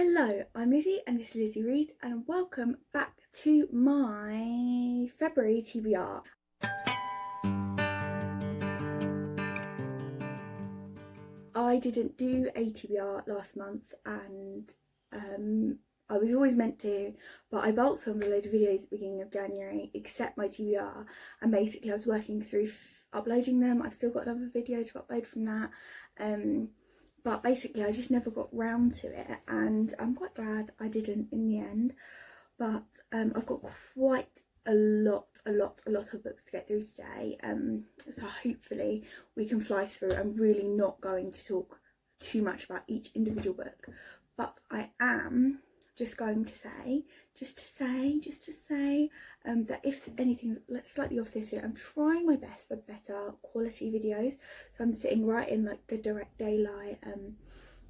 Hello, I'm Lizzie and this is Lizzie Reads, and welcome back to my February TBR. I didn't do a TBR last month and I was always meant to, but I bulk filmed a load of videos at the beginning of January except my TBR, and basically I was working through uploading them. I've still got another video to upload from that. But basically I just never got round to it, and I'm quite glad I didn't in the end. But I've got quite a lot of books to get through today, so hopefully we can fly through. I'm really not going to talk too much about each individual book, but I am just going to say, that if anything's slightly off this year, I'm trying my best for better quality videos. So I'm sitting right in like the direct daylight.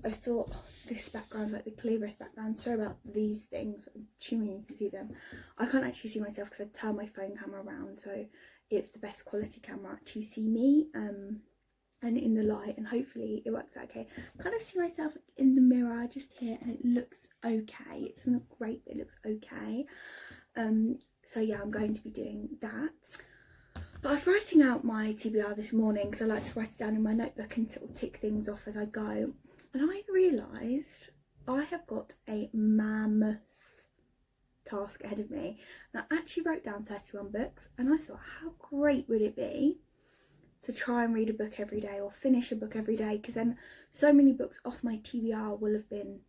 I thought this background, like the clearest background. Sorry about these things. I'm assuming you can see them. I can't actually see myself because I've turned my phone camera around, so it's the best quality camera to see me. And in the light, and hopefully it works out okay. I kind of see myself in the mirror just here, and it looks okay. It's not great, but it looks okay. So yeah, I'm going to be doing that. But I was writing out my TBR this morning because I like to write it down in my notebook and sort of tick things off as I go. And I realised I have got a mammoth task ahead of me. And I actually wrote down 31 books, and I thought, how great would it be to try and read a book every day or finish a book every day, because then so many books off my TBR will have been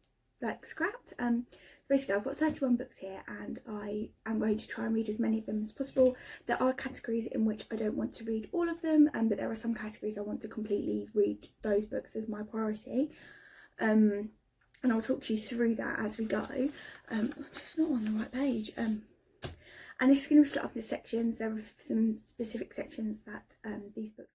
like scrapped. So basically I've got 31 books here, and I am going to try and read as many of them as possible. There are categories in which I don't want to read all of them, but there are some categories I want to completely read those books as my priority. And I'll talk you through that as we go. I'm just not on the right page. And this is going to be split up into sections. There are some specific sections that these books,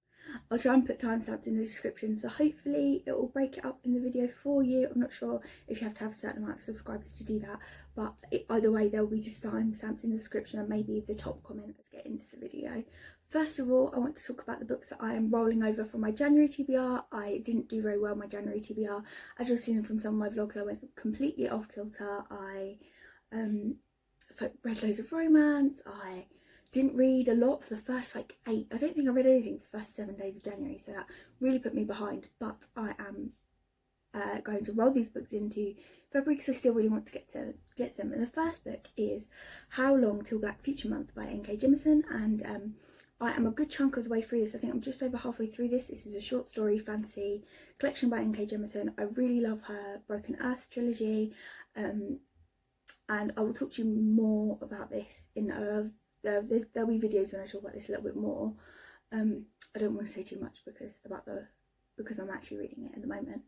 I'll try and put timestamps in the description, so hopefully it will break it up in the video for you. I'm not sure if you have to have a certain amount of subscribers to do that, but either way there will be just timestamps in the description and maybe the top comment. Let's get into the video. First of all, I want to talk about the books that I am rolling over from my January TBR. I didn't do very well my January TBR. As you'll see from some of my vlogs, I went completely off kilter. I read loads of romance. I didn't read a lot for the first I don't think I read anything for the first 7 days of January, so that really put me behind. But I am going to roll these books into February because I still really want to get them. And the first book is How Long Till Black Future Month by N.K. Jemisin, and I am a good chunk of the way through this. I think I'm just over halfway through this. This is a short story fantasy collection by N.K. Jemisin. I really love her Broken Earth trilogy, and I will talk to you more about this in there'll be videos when I talk about this a little bit more. I don't want to say too much because I'm actually reading it at the moment.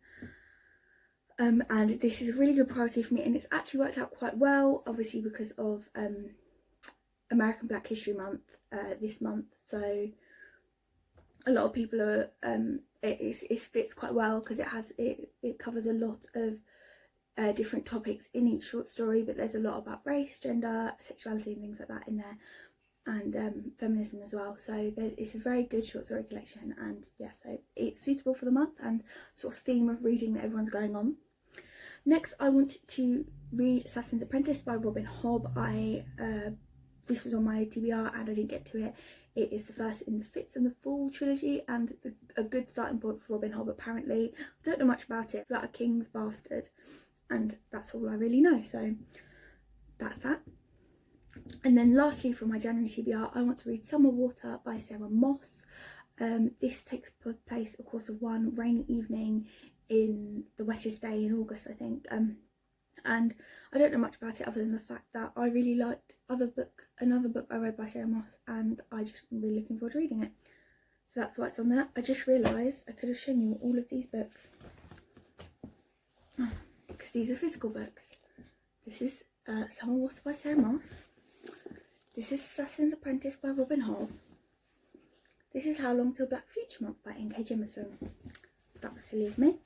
And this is a really good priority for me, and it's actually worked out quite well, obviously because of American Black History Month this month. So a lot of people are it fits quite well because it covers a lot of different topics in each short story, but there's a lot about race, gender, sexuality and things like that in there, and feminism as well. So it's a very good short story collection, and yeah, so it's suitable for the month and sort of theme of reading that everyone's going on. Next, I wanted to read Assassin's Apprentice by Robin Hobb. This was on my TBR and I didn't get to it. It is the first in the Fitz and the Fool trilogy, and a good starting point for Robin Hobb apparently. I don't know much about it. It's about a king's bastard, and that's all I really know, so that's that. And then lastly, from my January TBR, I want to read Summer Water by Sarah Moss. This takes place, of course, of one rainy evening in the wettest day in August, I think. And I don't know much about it other than the fact that I really liked another book I read by Sarah Moss, and I just am really looking forward to reading it. So that's why it's on there. I just realised I could have shown you all of these books, because these are physical books. This is Summer Water by Sarah Moss. This is Assassin's Apprentice by Robin Hobb. This is How Long Till Black Future Month by N.K. Jemisin. That was silly of me.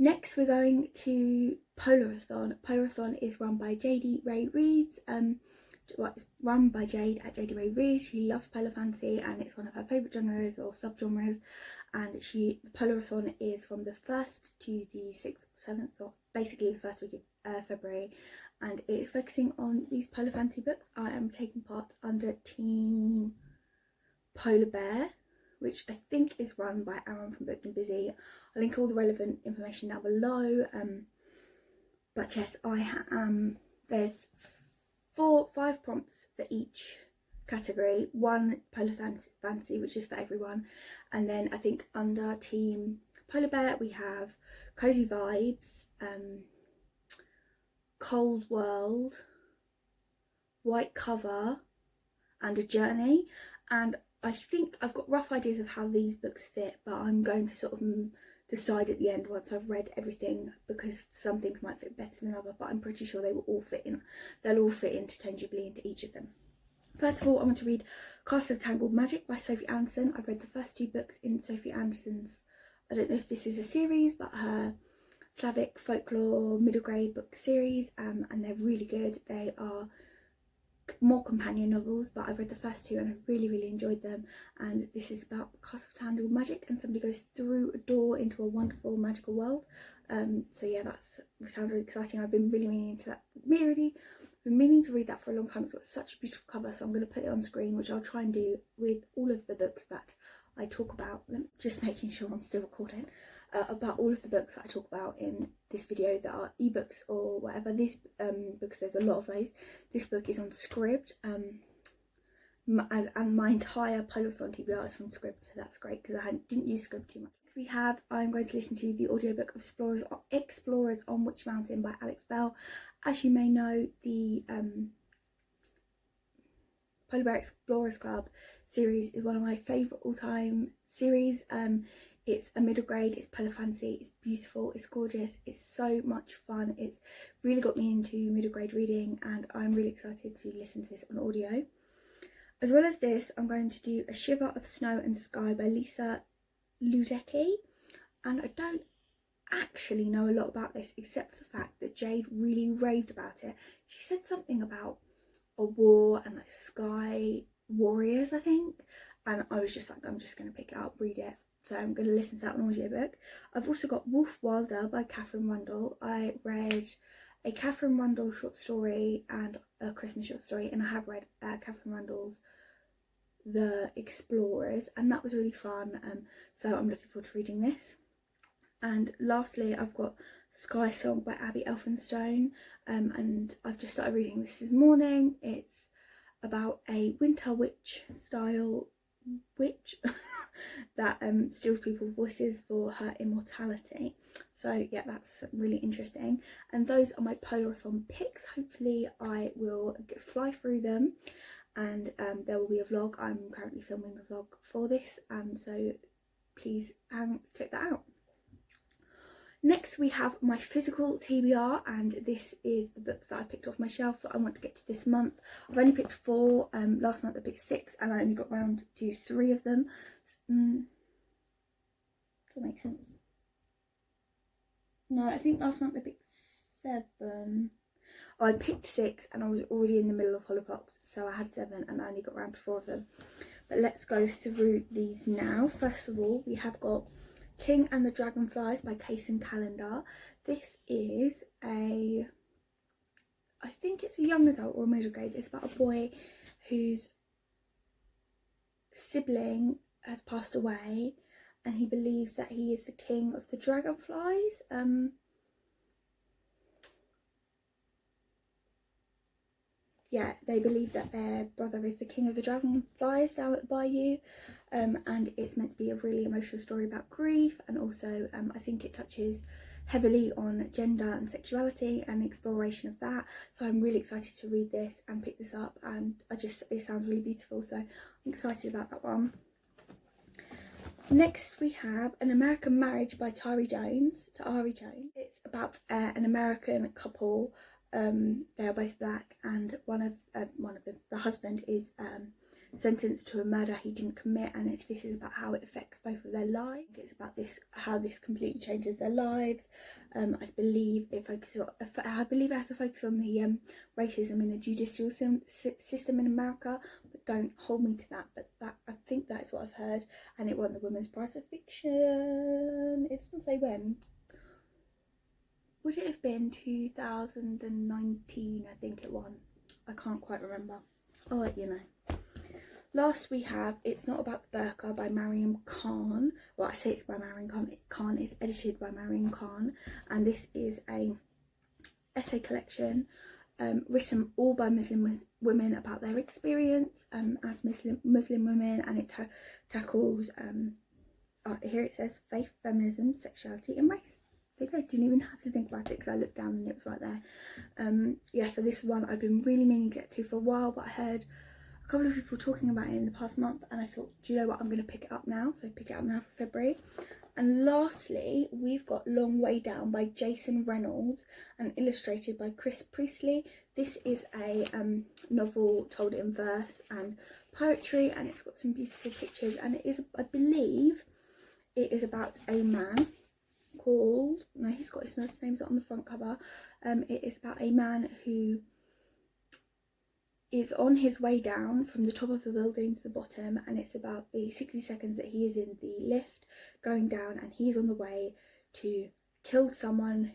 Next we're going to Polarthon. Polarthon is run by J.D. Ray Reads. It's run by Jade at J.D. Ray Reads. She loves polar fantasy and it's one of her favourite genres or subgenres, and the Polarthon is from the 1st to the 6th, 7th, or basically the first week of February, and it is focusing on these polar fantasy books. I am taking part under Team Polar Bear, which I think is run by Aaron from Booked and Busy. I'll link all the relevant information down below. But yes, I am. There's 5 prompts for each category. 1 polar fantasy, which is for everyone, and then I think under Team Polar Bear we have Cozy Vibes, Cold World, White Cover, and A Journey. And I think I've got rough ideas of how these books fit, but I'm going to sort of decide at the end once I've read everything, because some things might fit better than others, but I'm pretty sure they will all fit in. They'll all fit interchangeably into each of them. First of all, I want to read Castle of Tangled Magic by Sophie Anderson. I've read the first 2 books in Sophie Anderson's, I don't know if this is a series, but her Slavic folklore middle grade book series, and they're really good. They are more companion novels, but I've read the first 2 and I really enjoyed them. And this is about Castle of Tangled Magic, and somebody goes through a door into a wonderful magical world. So yeah, that sounds really exciting. I've been really meaning to read that for a long time. It's got such a beautiful cover, so I'm going to put it on screen, which I'll try and do with all of the books that I talk about. Just making sure I'm still recording. About all of the books that I talk about in this video that are ebooks or whatever. This because there's a lot of those. This book is on Scribd, and my entire Polarthon TBR is from Scribd, so that's great because I didn't use Scribd too much. Next I'm going to listen to the audiobook of Explorers on Witch Mountain by Alex Bell. As you may know, the Polar Bear Explorers Club series is one of my favourite all-time series. It's a middle grade, it's polar fantasy, it's beautiful, it's gorgeous, it's so much fun. It's really got me into middle grade reading, and I'm really excited to listen to this on audio. As well as this, I'm going to do A Shiver of Snow and Sky by Lisa Ludecki, and I don't actually know a lot about this except for the fact that Jade really raved about it. She said something about a war and like sky warriors, I think, and I was just like, I'm just going to pick it up, read it. So I'm going to listen to that on audiobook. I've also got Wolf Wilder by Catherine Rundle. I read a Catherine Rundle short story and a Christmas short story, and I have read Catherine Rundle's The Explorers, and that was really fun. So I'm looking forward to reading this. And lastly, I've got Sky Song by Abby Elphinstone, and I've just started reading this morning. It's about a winter witch style witch that steals people's voices for her immortality. So yeah, that's really interesting. And those are my Polarthon picks. Hopefully I will fly through them, and there will be a vlog. I'm currently filming the vlog for this, so please check that out. Next we have my physical TBR, and this is the books that I picked off my shelf that I want to get to this month. I've only picked 4, last month I picked 6 and I only got round to 3 of them. Does that make sense? No, I think last month I picked 7. Oh, I picked 6 and I was already in the middle of Holopocks, so I had 7 and I only got round to 4 of them. But let's go through these now. First of all, we have got King and the Dragonflies by Kaysen Calendar. This is I think it's a young adult or a middle grade. It's about a boy whose sibling has passed away and he believes that he is the king of the dragonflies. Yeah, they believe that their brother is the king of the dragonflies down at the bayou, and it's meant to be a really emotional story about grief, and also I think it touches heavily on gender and sexuality and exploration of that. So I'm really excited to read this and pick this up, and it sounds really beautiful, so I'm excited about that one. Next we have An American Marriage by Tari Jones. It's about an American couple. They are both black, and one of the husband is sentenced to a murder he didn't commit, and this is about how it affects both of their lives. It's about how this completely changes their lives. I believe it has a focus on the racism in the judicial system in America, but don't hold me to that. But I think that's what I've heard, and it won the Women's Prize of Fiction. It doesn't say when. Would it have been 2019? I think it won. I can't quite remember. I'll let you know. Last we have It's Not About the Burqa by Mariam Khan. Well, I say it's by Mariam Khan. Khan is edited by Mariam Khan, and this is a essay collection written all by Muslim women about their experience as Muslim women, and it tackles here it says faith, feminism, sexuality and race. There you go. Didn't even have to think about it because I looked down and it was right there. Yeah, so this is one I've been really meaning to get to for a while, but I heard a couple of people talking about it in the past month, and I thought, do you know what, I'm going to pick it up now. So pick it up now for February. And lastly, we've got Long Way Down by Jason Reynolds and illustrated by Chris Priestley. This is a novel told in verse and poetry, and it's got some beautiful pictures, and it is, I believe it is about a man called, no, he's got his name's on the front cover. It is about a man who is on his way down from the top of the building to the bottom, and it's about the 60 seconds that he is in the lift going down, and he's on the way to kill someone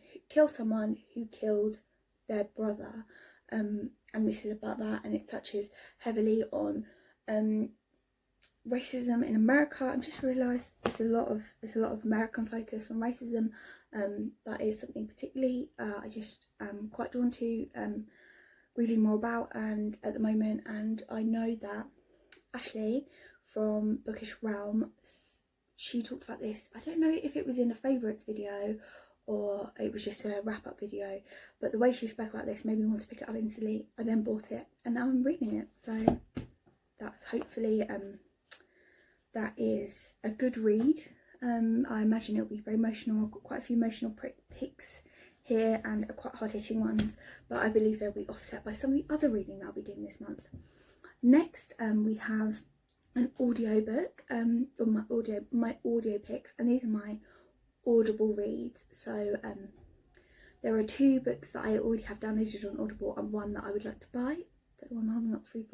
who killed their brother, and this is about that, and it touches heavily on racism in America. I've just realised there's a lot of American focus on racism. That is something particularly I just am quite drawn to reading more about and at the moment, and I know that Ashley from Bookish Realm, she talked about this. I don't know if it was in a favourites video or it was just a wrap-up video, but the way she spoke about this made me want to pick it up instantly. I then bought it and now I'm reading it, so that's hopefully that is a good read. I imagine it'll be very emotional. I've got quite a few emotional picks here and quite hard-hitting ones, but I believe they'll be offset by some of the other reading that I'll be doing this month. Next, we have an audiobook, or my audio picks, and these are my Audible reads. So there are 2 books that I already have downloaded on Audible and one that I would like to buy. Don't know why I'm holding up 3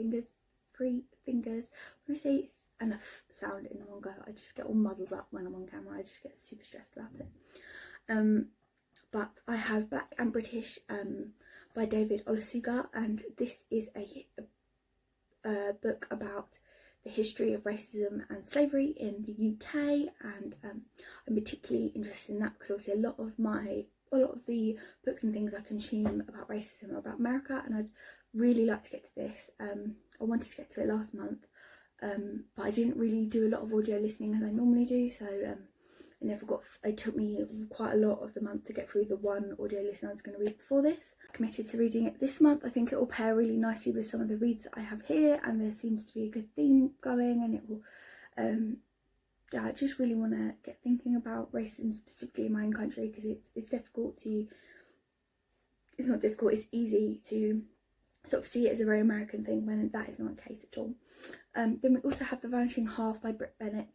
fingers. When I say enough sound in one go, I just get all muddled up when I'm on camera. I just get super stressed about it. But I have Black and British by David Olusoga, and this is a book about the history of racism and slavery in the UK, and I'm particularly interested in that because obviously a lot of the books and things I consume about racism are about America, and I'd really like to get to this. I wanted to get to it last month, but I didn't really do a lot of audio listening as I normally do, so it took me quite a lot of the month to get through the one audio listen I was going to read before this. I committed to reading it this month. I think it will pair really nicely with some of the reads that I have here, and there seems to be a good theme going, and it will yeah, I just really want to get thinking about racism specifically in my own country, because it's not difficult, it's easy to sort of see it as a very American thing when that is not the case at all. Then we also have The Vanishing Half by Britt Bennett.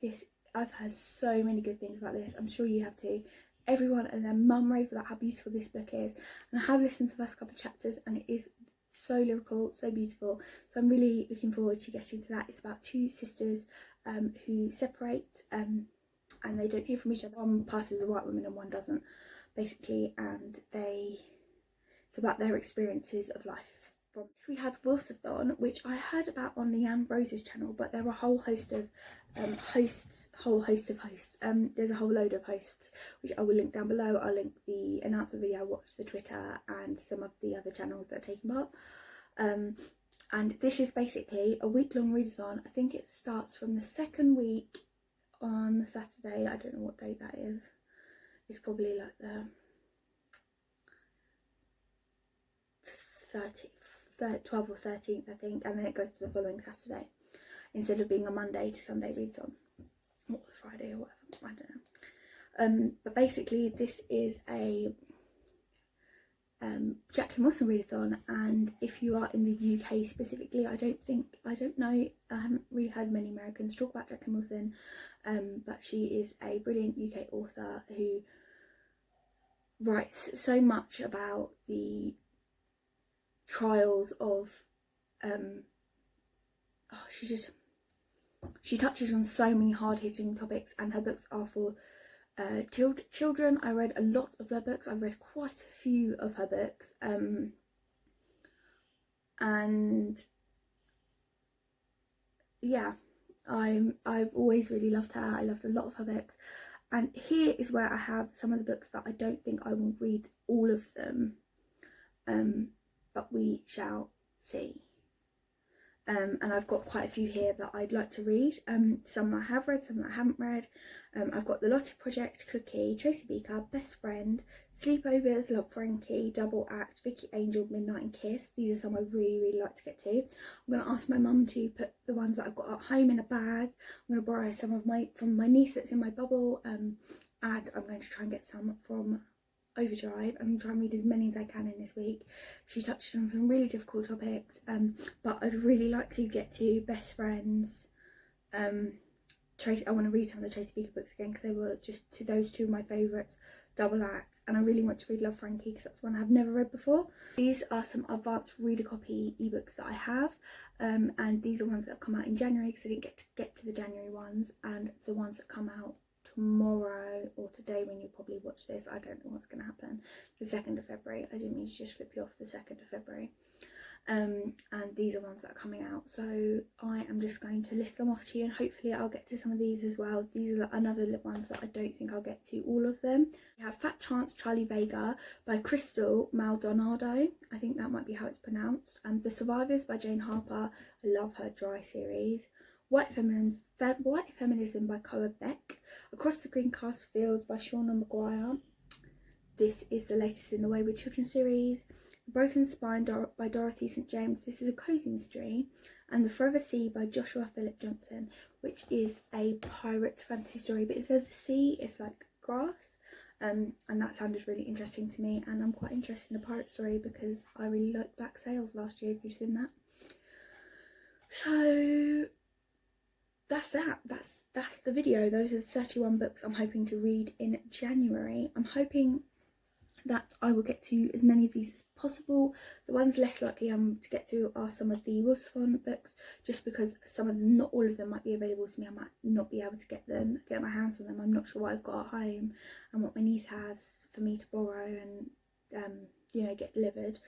I've heard so many good things about this. I'm sure you have too. Everyone and their mum raves about how beautiful this book is, and I have listened to the first couple of chapters and it is so lyrical, so beautiful, so I'm really looking forward to getting to that. It's about 2 sisters who separate and they don't hear from each other. One passes as a white woman and one doesn't, basically, and it's about their experiences of life. We had Wilsathon, which I heard about on Leanne Rose's channel, but there are a whole host of hosts. There's a whole load of hosts, which I will link down below. I'll link the announcement video I watched, the Twitter, and some of the other channels that are taking part. And this is basically a week-long readathon. I think it starts from the 2nd week on Saturday. I don't know what date that is. It's probably like the 12th or 13th, I think, and then it goes to the following Saturday instead of being a Monday to Sunday readathon, or Friday or whatever, I don't know. But basically this is a Jacqueline Wilson readathon, and if you are in the UK specifically, I don't know, I haven't really heard many Americans talk about Jacqueline Wilson, but she is a brilliant UK author who writes so much about the trials of she touches on so many hard-hitting topics, and her books are for children. I read a lot of her books. I've read quite a few of her books, and yeah, I've always really loved her. I loved a lot of her books, and here is where I have some of the books that I don't think I will read all of them, but we shall see. And I've got quite a few here that I'd like to read, some that I have read, some that I haven't read. I've got The Lottie Project, Cookie, Tracy Beaker, Best Friend, Sleepovers, Love Frankie, Double Act, Vicky Angel, Midnight and Kiss. These are some I really like to get to. I'm going to ask my mum to put the ones that I've got at home in a bag. I'm going to borrow some of from my niece that's in my bubble, and I'm going to try and get some from Overdrive. I'm trying to read as many as I can in this week. She touches on some really difficult topics, but I'd really like to get to Best Friends. Tracy, I want to read some of the Tracy Beaker books again because they were just those two of my favourites. Double Act, and I really want to read Love Frankie because that's one I've never read before. These are some advanced reader copy ebooks that I have, and these are ones that have come out in January because I didn't get to the January ones, and the ones that come out tomorrow or today when you probably watch this, I don't know what's going to happen, the 2nd of February. I didn't mean to just flip you off, the 2nd of February. And these are ones that are coming out, so I am just going to list them off to you, and hopefully I'll get to some of these as well. These are another ones that I don't think I'll get to all of them. We have Fat Chance Charlie Vega by Crystal Maldonado, I think that might be how it's pronounced, and The Survivors by Jane Harper. I love her Dry series. White Feminism by Koa Beck, Across the Green Cast Fields by Shauna Maguire. This is the latest in the Wayward Children series. The Broken Spine by Dorothy St James. This is a cosy mystery. And The Forever Sea by Joshua Philip Johnson, which is a pirate fantasy story, but instead of the sea, it's like grass. And that sounded really interesting to me, and I'm quite interested in a pirate story because I really liked Black Sails last year, if you've seen that. So that's the video. Those are the 31 books I'm hoping to read in January. I'm hoping that I will get to as many of these as possible. The ones less likely to get through are some of the Wilsathon books, just because some of them, not all of them, might be available to me. I might not be able to get my hands on them. I'm not sure what I've got at home and what my niece has for me to borrow and get delivered,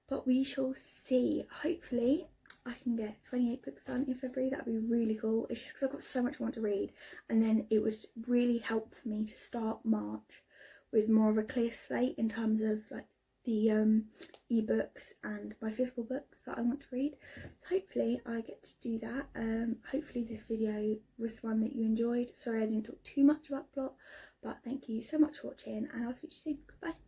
but we shall see. Hopefully I can get 28 books done in February. That'd be really cool. It's just because I've got so much more to read, and then it would really help for me to start March with more of a clear slate in terms of like the ebooks and my physical books that I want to read. So hopefully I get to do that. Hopefully this video was one that you enjoyed. Sorry I didn't talk too much about plot, but thank you so much for watching, and I'll speak to you soon. Goodbye.